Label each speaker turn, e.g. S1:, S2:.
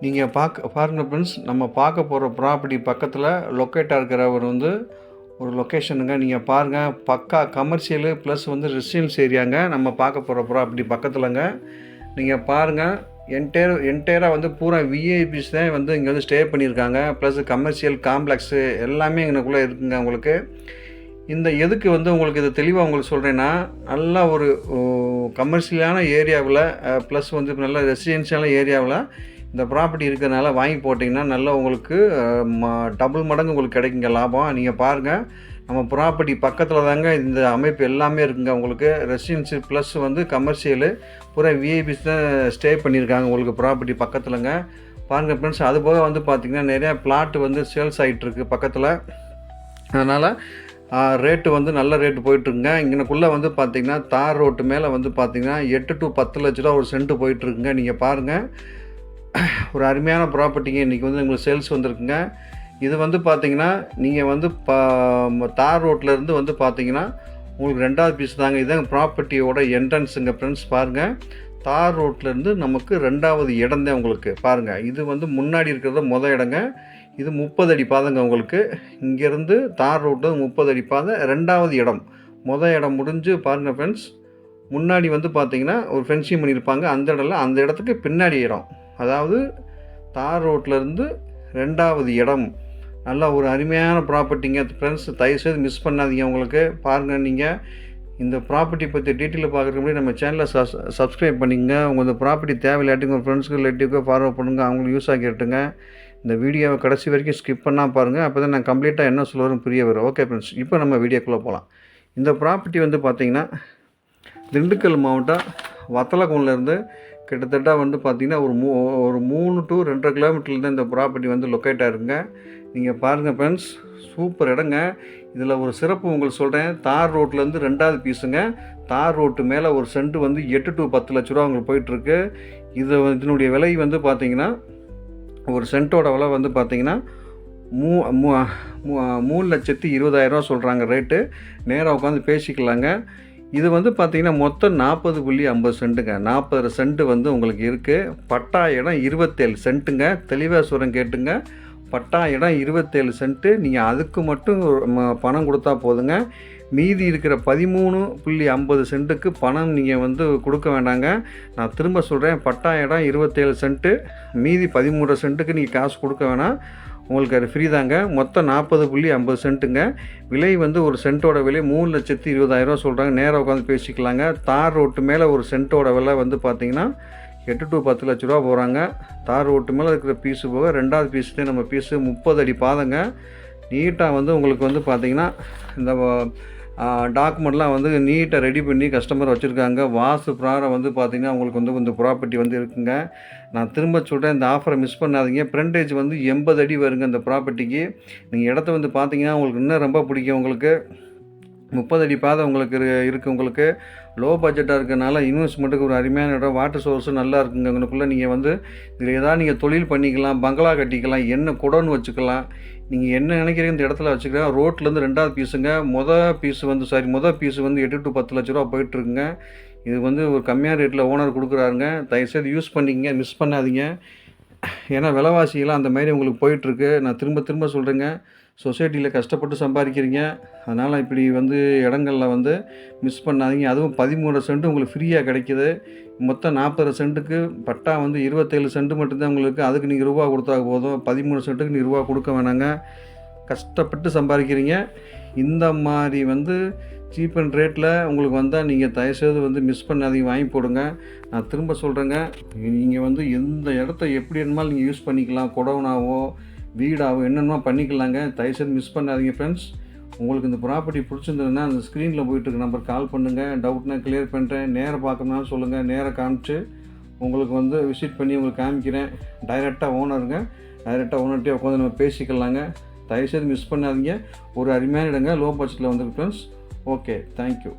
S1: நீங்கள் பாருங்க ஃப்ரெண்ட்ஸ், நம்ம பார்க்க போகிற ப்ராப்பர்ட்டி பக்கத்தில் லொக்கேட்டாக இருக்கிறவர் வந்து ஒரு லொக்கேஷனுங்க. நீங்கள் பாருங்கள், பக்கா கமர்ஷியலு ப்ளஸ் வந்து ரெசிடென்ஸ் ஏரியாங்க. நம்ம பார்க்க போகிற ப்ராப்பர்ட்டி பக்கத்தில்ங்க. நீங்கள் பாருங்கள், என்டையராக வந்து பூரா விஐபிஸ் தான் வந்து இங்கே வந்து ஸ்டே பண்ணியிருக்காங்க. ப்ளஸ் கமர்ஷியல் காம்ப்ளெக்ஸு எல்லாமே எங்களுக்குள்ளே இருக்குங்க. உங்களுக்கு இந்த எதுக்கு வந்து உங்களுக்கு இது தெளிவாக உங்களுக்கு சொல்கிறேன்னா, நல்லா ஒரு கமர்ஷியலான ஏரியாவில் ப்ளஸ் வந்து நல்ல ரெசிடென்ஷியலான ஏரியாவில் இந்த ப்ராப்பர்ட்டி இருக்கிறதுனால வாங்கி போட்டிங்கன்னா நல்லா உங்களுக்கு டபுள் மடங்கு உங்களுக்கு கிடைக்குங்க லாபம். நீங்கள் பாருங்கள், நம்ம ப்ராப்பர்ட்டி பக்கத்தில் தாங்க இந்த அமைப்பு எல்லாமே இருக்குங்க. உங்களுக்கு ரெசிடென்சி ப்ளஸ் வந்து கமர்ஷியலு பூரா விஐபிஸ் தான் ஸ்டே பண்ணியிருக்காங்க உங்களுக்கு ப்ராப்பர்ட்டி பக்கத்தில்ங்க. பாருங்கள் ஃப்ரெண்ட்ஸ், அதுபோக வந்து பார்த்திங்கன்னா நிறையா பிளாட்டு வந்து சேல்ஸ் ஆகிட்டுருக்கு பக்கத்தில். அதனால் ரேட்டு வந்து நல்ல ரேட்டு போயிட்டுருக்குங்க. இங்கனக்குள்ளே வந்து பார்த்திங்கன்னா தார் ரோட்டு மேலே வந்து பார்த்திங்கன்னா 8 to 10 லட்ச ரூபா ஒரு சென்ட்டு போயிட்டுருக்குங்க. நீங்கள் பாருங்கள், ஒரு அருமையான ப்ராப்பர்ட்டிங்க. இன்றைக்கி வந்து உங்களுக்கு சேல்ஸ் வந்திருக்குங்க. இது வந்து பார்த்திங்கன்னா நீங்கள் வந்து தார் ரோட்லேருந்து வந்து பார்த்திங்கன்னா உங்களுக்கு 2வது பீஸ் தாங்க. இதுதாங்க ப்ராப்பர்ட்டியோட என்ட்ரன்ஸுங்க ஃப்ரெண்ட்ஸ். பாருங்கள், தார் ரோட்லேருந்து நமக்கு 2வது இடம் தான் உங்களுக்கு. பாருங்கள், இது வந்து முன்னாடி இருக்கிறது இடங்க. இது 30 அடி பாதைங்க உங்களுக்கு. இங்கேருந்து தார் ரோட்டு 30 அடி பாதை. 2வது இடம் இடம் முடிஞ்சு பாருங்கள் ஃப்ரெண்ட்ஸ். முன்னாடி வந்து பார்த்திங்கன்னா ஒரு ஃபென்சிங் பண்ணியிருப்பாங்க. அந்த இடத்துக்கு பின்னாடி இடம், அதாவது தார் ரோட்லேருந்து 2வது இடம். நல்லா ஒரு அருமையான ப்ராப்பர்ட்டிங்க ஃப்ரெண்ட்ஸ். தயவுசெய்து மிஸ் பண்ணாதீங்க. உங்களுக்கு பாருங்கள், நீங்கள் இந்த ப்ராப்பர்ட்டி பற்றி டீட்டெயிலில் பார்க்குறதுக்கு முன்னாடி நம்ம சேனலை சப்ஸ்கிரைப் பண்ணிங்க. உங்கள் இந்த ப்ராப்பர்ட்டி தேவையில்லாட்டி உங்கள் ஃப்ரெண்ட்ஸுக்கு ரிலேட்டிவ்க்கோ ஃபார்வர்ட் பண்ணுங்கள். அவங்களுக்கு யூஸ் ஆகி கேட்டுங்க. இந்த வீடியோவை கடைசி வரைக்கும் ஸ்கிப் பண்ணால் பாருங்கள். அப்போ தான் நான் கம்ப்ளீட்டாக என்ன சொல்லுவேன்னு புரிய வரும். ஓகே ஃப்ரெண்ட்ஸ், இப்போ நம்ம வீடியோக்குள்ளே போகலாம். இந்த ப்ராப்பர்ட்டி வந்து பார்த்திங்கன்னா திண்டுக்கல் மாவட்டம் வத்தலக்குண்டிலேருந்து கிட்டத்தட்ட வந்து பார்த்திங்கன்னா ஒரு 3 to 2.5 கிலோமீட்டரில் தான் இந்த ப்ராப்பர்ட்டி வந்து லொக்கேட் ஆகிருக்குங்க. நீங்கள் பாருங்கள் ஃப்ரெண்ட்ஸ், சூப்பர் இடங்க. இதில் ஒரு சிறப்பு உங்களுக்கு சொல்கிறேன். தார் ரோட்லேருந்து 2வது பீஸுங்க. தார் ரோட்டு மேலே ஒரு சென்ட்டு வந்து 8 to 10 லட்ச ரூபா உங்களுக்கு போயிட்டுருக்கு. இதனுடைய விலை வந்து பார்த்திங்கன்னா, ஒரு சென்ட்டோட விலை வந்து பார்த்திங்கன்னா 3,20,000 சொல்கிறாங்க ரேட்டு. நேராக உட்காந்து பேசிக்கலாங்க. இது வந்து பார்த்திங்கன்னா மொத்தம் 40.50 சென்ட்டுங்க. 40 சென்ட்டு வந்து உங்களுக்கு இருக்குது. பட்டா இடம் 27 சென்ட்டுங்க. தெளிவாக சொல்கிறேன் கேட்டுங்க. பட்டா இடம் 27 சென்ட்டு. நீங்கள் அதுக்கு மட்டும் பணம் கொடுத்தா போதுங்க. மீதி இருக்கிற 13.50 சென்ட்டுக்கு பணம் நீங்கள் வந்து கொடுக்க வேண்டாங்க. நான் திரும்ப சொல்கிறேன், பட்டா இடம் 27 சென்ட்டு, மீதி 13 சென்ட்டுக்கு நீங்கள் காசு கொடுக்க வேணாம். உங்களுக்கு அது ஃப்ரீ தாங்க. மொத்தம் 40.50 சென்ட்டுங்க. விலை வந்து ஒரு சென்ட்டோட விலை 3,20,000 சொல்கிறாங்க. நேராக உட்காந்து பேசிக்கலாங்க. தார் ரோட்டு மேலே ஒரு சென்ட்டோட விலை வந்து பார்த்திங்கன்னா 8 to 10 லட்ச ரூபா போகிறாங்க. தார் ரோட்டு மேலே இருக்கிற பீஸு போக 2வது பீஸ் தான் நம்ம பீஸு. 30 அடி பாதைங்க. நீட்டாக வந்து உங்களுக்கு வந்து பார்த்திங்கன்னா இந்த டாக்குமெண்ட்லாம் வந்து நீட்டாக ரெடி பண்ணி கஸ்டமர் வச்சுருக்காங்க. வாஸ்து பிரகாரம் வந்து பார்த்திங்கன்னா உங்களுக்கு வந்து இந்த ப்ராப்பர்ட்டி வந்து இருக்குங்க. நான் திரும்ப சொல்கிறேன், இந்த ஆஃபரை மிஸ் பண்ணாதீங்க. ஃப்ரண்டேஜ் வந்து 80 அடி வருங்க இந்த ப்ராப்பர்ட்டிக்கு. நீங்கள் இடத்த வந்து பார்த்திங்கன்னா உங்களுக்கு இன்னும் ரொம்ப பிடிக்கும். உங்களுக்கு 30 அடி பாதை உங்களுக்கு இருக்குது. உங்களுக்கு லோ பட்ஜெட்டாக இருக்கிறனால இன்வெஸ்ட்மெண்ட்டுக்கு ஒரு அருமையான இடம். வாட்டர் சோர்ஸும் நல்லா இருக்குங்க. உங்களுக்குள்ளே நீங்கள் வந்து இதில் ஏதாவது நீங்கள் தொழில் பண்ணிக்கலாம், பங்களா கட்டிக்கலாம், என்ன குடோன்னு வச்சுக்கலாம். நீங்கள் என்ன நினைக்கிறீங்க இந்த இடத்துல வச்சுக்கலாம். ரோட்லேருந்து 2வது பீஸுங்க. மொதல் பீஸு வந்து 8 to 10 லட்ச ரூபா போயிட்டுருக்குங்க. இது வந்து ஒரு கம்மியான ரேட்டில் ஓனர் கொடுக்குறாருங்க. தயவுசெய்து யூஸ் பண்ணிங்க, மிஸ் பண்ணாதீங்க. ஏன்னா விலைவாசியெல்லாம் அந்த மாதிரி உங்களுக்கு போயிட்டுருக்கு. நான் திரும்ப சொல்கிறேங்க, சொசைட்டியில் கஷ்டப்பட்டு சம்பாதிக்கிறீங்க. அதனால் இப்படி வந்து இடங்களில் வந்து மிஸ் பண்ணாதீங்க. அதுவும் 13 சென்ட்டு உங்களுக்கு ஃப்ரீயாக கிடைக்கிது. மொத்தம் 40 சென்ட்டுக்கு பட்டா வந்து 27 சென்ட்டு மட்டும்தான் உங்களுக்கு. அதுக்கு நீங்கள் ரூபா கொடுத்தா போதும். 13 சென்ட்டுக்கு நீங்கள் ரூபா கொடுக்க வேணாங்க. கஷ்டப்பட்டு சம்பாதிக்கிறீங்க. இந்த மாதிரி வந்து சீப் அண்ட் ரேட்டில் உங்களுக்கு வந்தால் நீங்கள் தயவுசெய்து வந்து மிஸ் பண்ணாதீங்க, வாங்கி போடுங்க. நான் திரும்ப சொல்கிறேங்க, நீங்கள் வந்து எந்த இடத்த எப்படி வேணுமாலும் நீங்கள் யூஸ் பண்ணிக்கலாம். குடவுனாவோ வீடாகவோ என்னென்னமோ பண்ணிக்கலாங்க. தயவுசெய்து மிஸ் பண்ணாதீங்க ஃப்ரெண்ட்ஸ். உங்களுக்கு இந்த ப்ராப்பர்ட்டி பிடிச்சிருந்ததுன்னா அந்த ஸ்க்ரீனில் போய்ட்டுருக்க நம்பர் கால் பண்ணுங்கள். டவுட்னா கிளியர் பண்ணுறேன். நேராக பார்க்கணும்னாலும் சொல்லுங்கள். நேராக காமிச்சு உங்களுக்கு வந்து விசிட் பண்ணி உங்களுக்கு காமிக்கிறேன். டைரெக்டாக ஓனர்கிட்டே உட்காந்து நம்ம பேசிக்கலாங்க. தயவுசெய்து மிஸ் பண்ணாதீங்க. ஒரு அருமையான இடங்க. லோ பட்ஜெட்டில் வந்துருக்கு ஃப்ரெண்ட்ஸ். Okay, thank you.